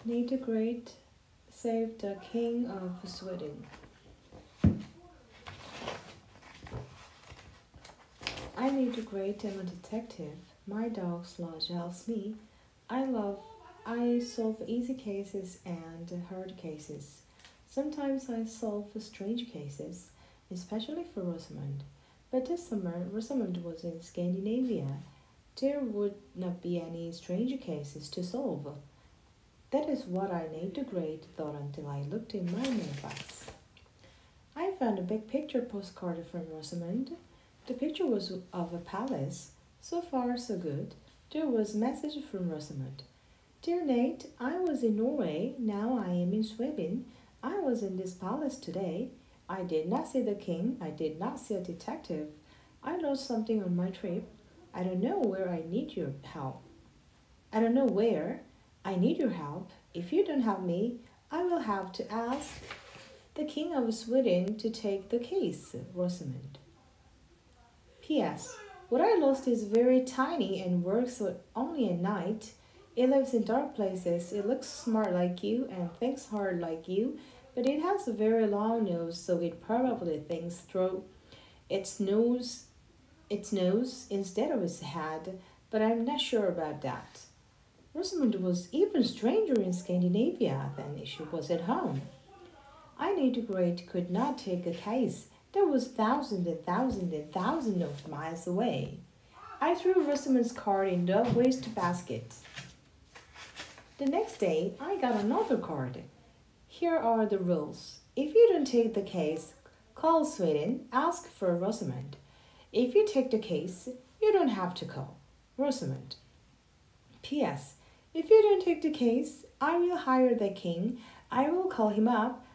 Need the Great saved the King of Sweden. I need the Great am a detective. My dog Sludge helps me. I solve easy cases and hard cases. Sometimes I solve strange cases, especially for Rosamond. But this summer, Rosamond was in Scandinavia. There would not be any strange cases to solve. That is what I named the Great thought until I looked in my mailbox. I found a big picture postcard from Rosamond. The picture was of a palace. So far, so good. There was a message from Rosamond. Dear Nate, I was in Norway, now I am in Sweden. I was in this palace today. I did not see the king, I did not see a detective. I lost something on my trip. I don't know where I need your help. I don't know where. I need your help. If you don't help me, I will have to ask the King of Sweden to take the case, Rosamond. P.S. What I lost is very tiny and works only at night. It lives in dark places. It looks smart like you and thinks hard like you, but it has a very long nose, so it probably thinks through its nose instead of its head, but I'm not sure about that. Rosamund was even stranger in Scandinavia than she was at home. I knew the Great could not take a case that was thousands and thousands and thousands of miles away. I threw Rosamund's card in the waste basket. The next day, I got another card. Here are the rules. If you don't take the case, call Sweden, ask for Rosamund. If you take the case, you don't have to call Rosamund. P.S. If you don't take the case, I will hire the king. I will call him up.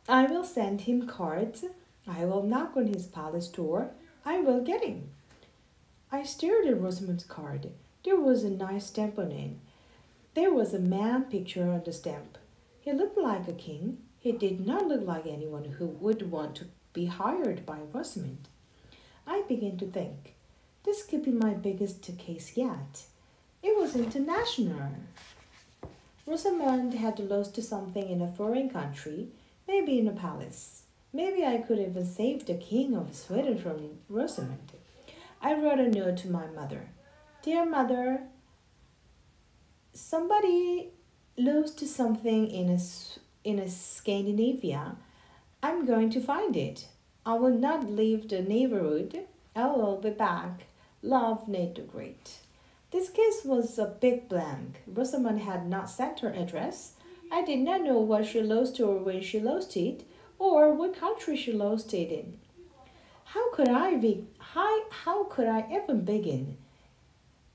I will send him cards. I will knock on his palace door. I will get him. I stared at Rosamund's card. There was a nice stamp on it. There was a man picture on the stamp. He looked like a king. He did not look like anyone who would want to be hired by Rosamund. I began to think, this could be my biggest case yet. It was international. Rosamund had lost something in a foreign country, maybe in a palace. Maybe I could even save the king of Sweden from Rosamund. I wrote a note to my mother. Dear mother, somebody lost something in a Scandinavia. I'm going to find it. I will not leave the neighborhood. I will be back. Love, Nate the Great. This case was a big blank. Rosamund had not sent her address. I did not know what she lost or when she lost it, or what country she lost it in. How could I even begin?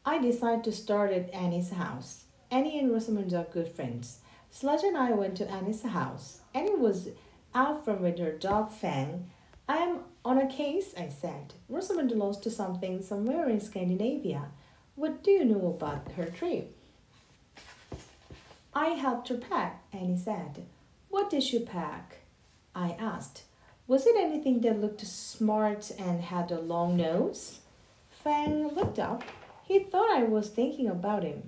I decided to start at Annie's house. Annie and Rosamund are good friends. Sludge and I went to Annie's house. Annie was out from with her dog Fang. I am on a case, I said. Rosamund lost something somewhere in Scandinavia. What do you know about her trip? I helped her pack, Annie said. What did she pack? I asked. Was it anything that looked smart and had a long nose? Fang looked up. He thought I was thinking about him.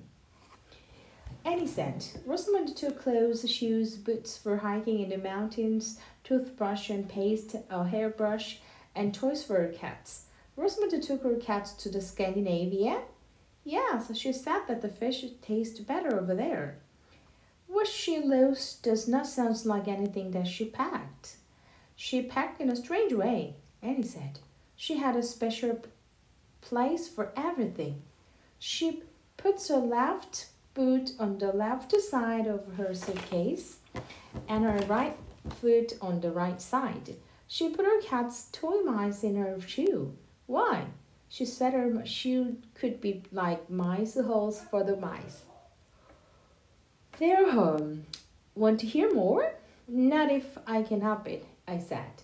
Annie said, Rosamund took clothes, shoes, boots for hiking in the mountains, toothbrush and paste, a hairbrush, and toys for her cats. Rosamund took her cats to the Scandinavia. Yes, she said that the fish taste better over there. What she lost does not sound like anything that she packed. She packed in a strange way, Annie said. She had a special place for everything. She puts her left boot on the left side of her suitcase and her right foot on the right side. She put her cat's toy mice in her shoe. Why? She said her shoe could be like mice holes for the mice. They're home. Want to hear more? Not if I can help it, I said.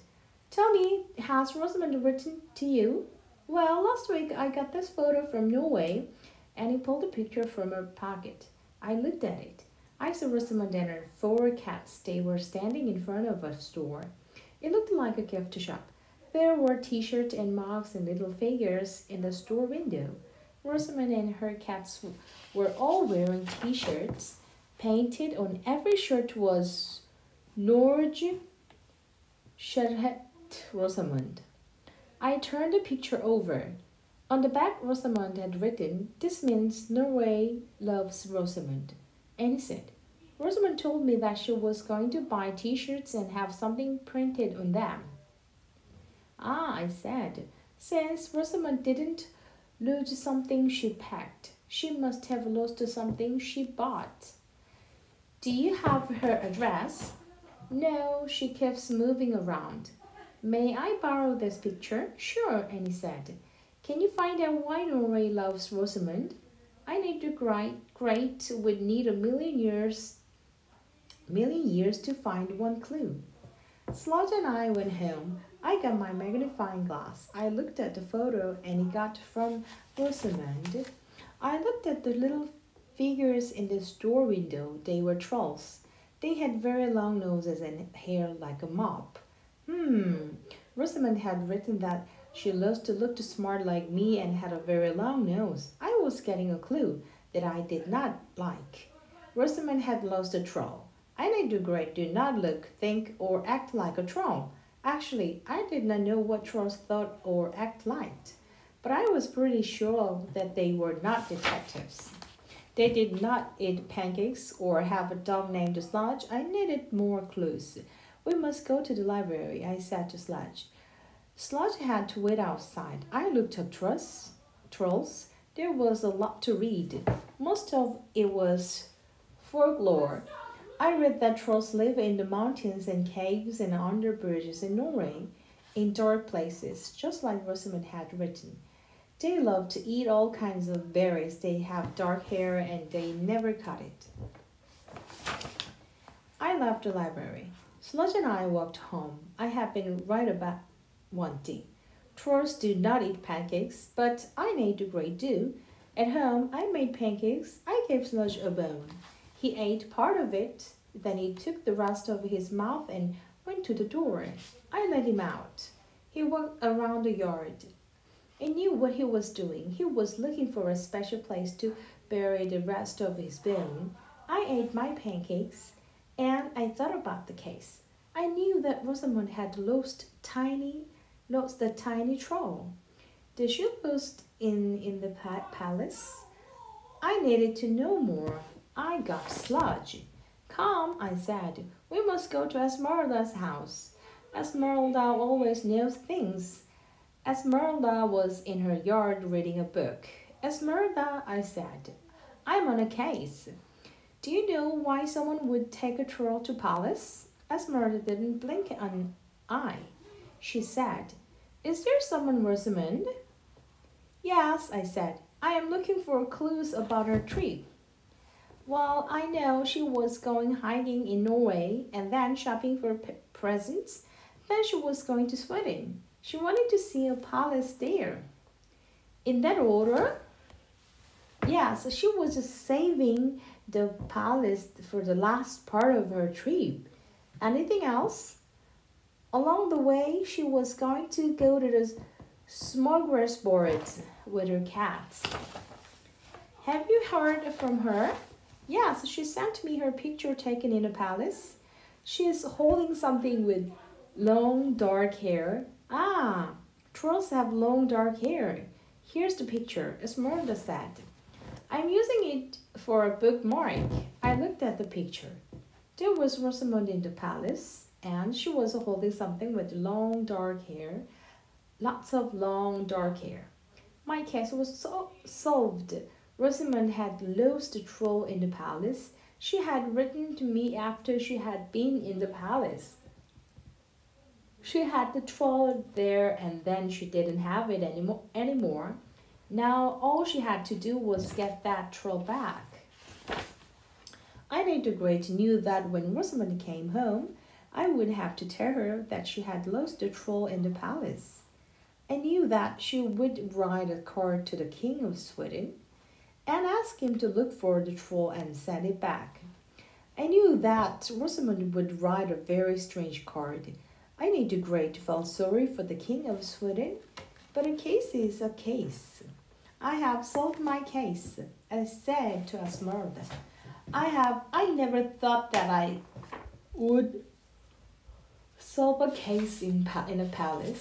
Tell me, has Rosamund written to you? Well, last week I got this photo from Norway, and he pulled a picture from her pocket. I looked at it. I saw Rosamund and her 4 cats. They were standing in front of a store. It looked like a gift shop. There were t-shirts and mugs and little figures in the store window. Rosamund and her cats were all wearing t-shirts. Painted on every shirt was Norge Sherhet Rosamond. I turned the picture over. On the back, Rosamond had written, "This means Norway loves Rosamond." And he said, "Rosamond told me that she was going to buy t-shirts and have something printed on them." Ah, I said, since Rosamond didn't lose something she packed, she must have lost something she bought. "Do you have her address?" "No, she keeps moving around." "May I borrow this picture?" "Sure," Annie said. "Can you find out why Norway loves Rosamond?" "I need to great would need a million years to find one clue." Sludge and I went home. I got my magnifying glass. I looked at the photo Annie got from Rosamond. I looked at the little figures in the store window. They were trolls. They had very long noses and hair like a mop. Rosamond had written that she loves to look smart like me and had a very long nose. I was getting a clue that I did not like. Rosamond had lost a troll. I knew Great do not look, think, or act like a troll. Actually, I did not know what trolls thought or act like, but I was pretty sure that they were not detectives. They did not eat pancakes or have a dog named Sludge. I needed more clues. "We must go to the library," I said to Sludge. Sludge had to wait outside. I looked up trolls. There was a lot to read. Most of it was folklore. I read that trolls live in the mountains and caves and under bridges in Norway, in dark places, just like Rosamond had written. They love to eat all kinds of berries. They have dark hair and they never cut it. I left the library. Sludge and I walked home. I had been right about one thing. Trolls do not eat pancakes, but I made a great do. At home, I made pancakes. I gave Sludge a bone. He ate part of it. Then he took the rest of his mouth and went to the door. I let him out. He walked around the yard. I knew what he was doing. He was looking for a special place to bury the rest of his bone. I ate my pancakes, and I thought about the case. I knew that Rosamond had lost the tiny troll. Did she lose in the palace? I needed to know more. I got Sludge. "Come," I said, "we must go to Esmeralda's house." Esmeralda always knows things. Esmeralda was in her yard reading a book. "Esmeralda," I said, "I'm on a case. Do you know why someone would take a troll to palace?" Esmeralda didn't blink an eye. She said, "Is there someone, Rosamond?" "Yes," I said, "I am looking for clues about her trip." "Well, I know she was going hiking in Norway and then shopping for presents. Then she was going to Sweden. She wanted to see a palace there." "In that order?" "Yes, she was just saving the palace for the last part of her trip." "Anything else?" "Along the way, she was going to go to the smorgasbord with her cats." "Have you heard from her?" "Yes, she sent me her picture taken in the palace. She is holding something with long dark hair." "Ah, trolls have long dark hair. Here's the picture," Esmeralda said. "I'm using it for a bookmark." I looked at the picture. There was Rosamond in the palace, and she was holding something with long dark hair. Lots of long dark hair. My case was solved. Rosamond had lost the troll in the palace. She had written to me after she had been in the palace. She had the troll there and then she didn't have it anymore. Now all she had to do was get that troll back. I knew that when Rosamond came home, I would have to tell her that she had lost the troll in the palace. I knew that she would write a card to the King of Sweden and ask him to look for the troll and send it back. I knew that Rosamond would write a very strange card. I knew the Great felt sorry for the King of Sweden, but a case is a case. "I have solved my case," I said to Esmeralda. I never thought that I would solve a case in a palace.